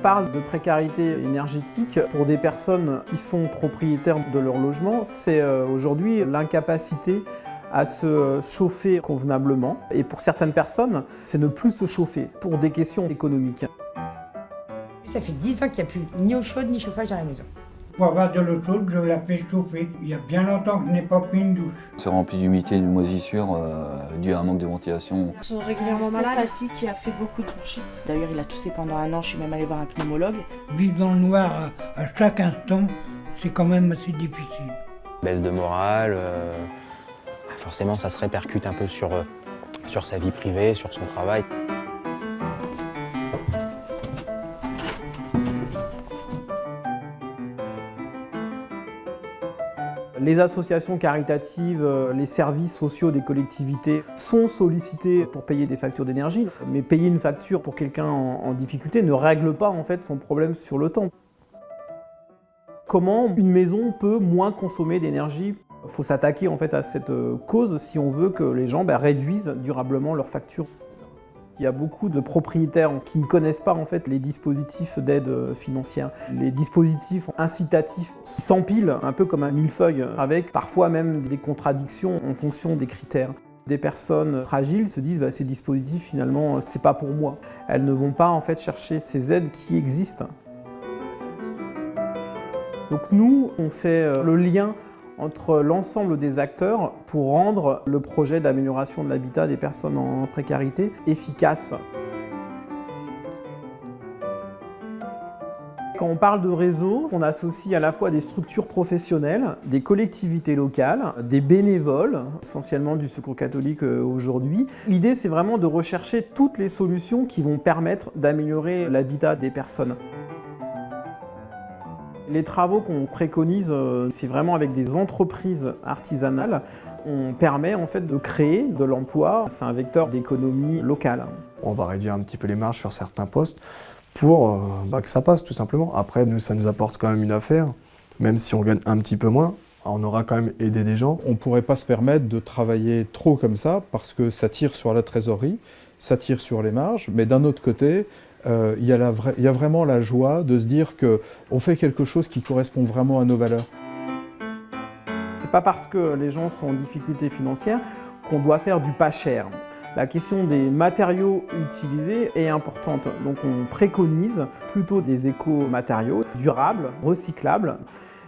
parle de précarité énergétique pour des personnes qui sont propriétaires de leur logement, c'est aujourd'hui l'incapacité à se chauffer convenablement. Et pour certaines personnes, c'est ne plus se chauffer pour des questions économiques. Ça fait 10 ans qu'il n'y a plus ni eau chaude ni chauffage dans la maison. Pour avoir de l'eau chaude, je la fais chauffer. Il y a bien longtemps que je n'ai pas pris une douche. C'est rempli d'humidité et de moisissure dû à un manque de ventilation. Ils sont régulièrement malades. Fatigue qui a fait beaucoup de bronchite. D'ailleurs, il a toussé pendant un an, je suis même allée voir un pneumologue. Vivre dans le noir à chaque instant, c'est quand même assez difficile. Baisse de morale, forcément ça se répercute un peu sur sa vie privée, sur son travail. Les associations caritatives, les services sociaux des collectivités sont sollicités pour payer des factures d'énergie. Mais payer une facture pour quelqu'un en difficulté ne règle pas en fait son problème sur le temps. Comment une maison peut moins consommer d'énergie ? Il faut s'attaquer en fait à cette cause si on veut que les gens réduisent durablement leurs factures. Il y a beaucoup de propriétaires qui ne connaissent pas en fait les dispositifs d'aide financière. Les dispositifs incitatifs s'empilent un peu comme un millefeuille avec parfois même des contradictions en fonction des critères. Des personnes fragiles se disent ces dispositifs finalement c'est pas pour moi. Elles ne vont pas en fait chercher ces aides qui existent. Donc nous on fait le lien entre l'ensemble des acteurs pour rendre le projet d'amélioration de l'habitat des personnes en précarité efficace. Quand on parle de réseau, on associe à la fois des structures professionnelles, des collectivités locales, des bénévoles, essentiellement du Secours catholique aujourd'hui. L'idée, c'est vraiment de rechercher toutes les solutions qui vont permettre d'améliorer l'habitat des personnes. Les travaux qu'on préconise, c'est vraiment avec des entreprises artisanales. On permet en fait de créer de l'emploi. C'est un vecteur d'économie locale. On va réduire un petit peu les marges sur certains postes pour que ça passe tout simplement. Après, ça nous apporte quand même une affaire. Même si on gagne un petit peu moins, on aura quand même aidé des gens. On ne pourrait pas se permettre de travailler trop comme ça parce que ça tire sur la trésorerie, ça tire sur les marges, mais d'un autre côté, il y a vraiment la joie de se dire qu'on fait quelque chose qui correspond vraiment à nos valeurs. C'est pas parce que les gens sont en difficulté financière qu'on doit faire du pas cher. La question des matériaux utilisés est importante, donc on préconise plutôt des éco-matériaux durables, recyclables.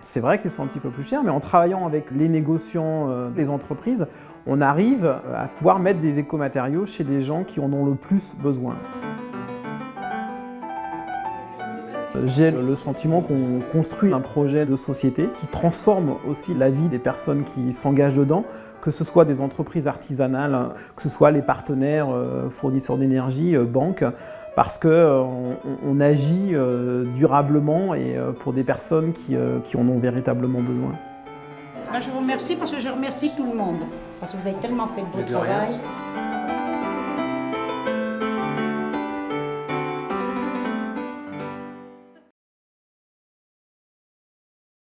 C'est vrai qu'ils sont un petit peu plus chers, mais en travaillant avec les négociants, les entreprises, on arrive à pouvoir mettre des éco-matériaux chez des gens qui en ont le plus besoin. J'ai le sentiment qu'on construit un projet de société qui transforme aussi la vie des personnes qui s'engagent dedans, que ce soit des entreprises artisanales, que ce soit les partenaires fournisseurs d'énergie, banques, parce qu'on agit durablement et pour des personnes qui en ont véritablement besoin. Je vous remercie parce que je remercie tout le monde, parce que vous avez tellement fait de beau travail.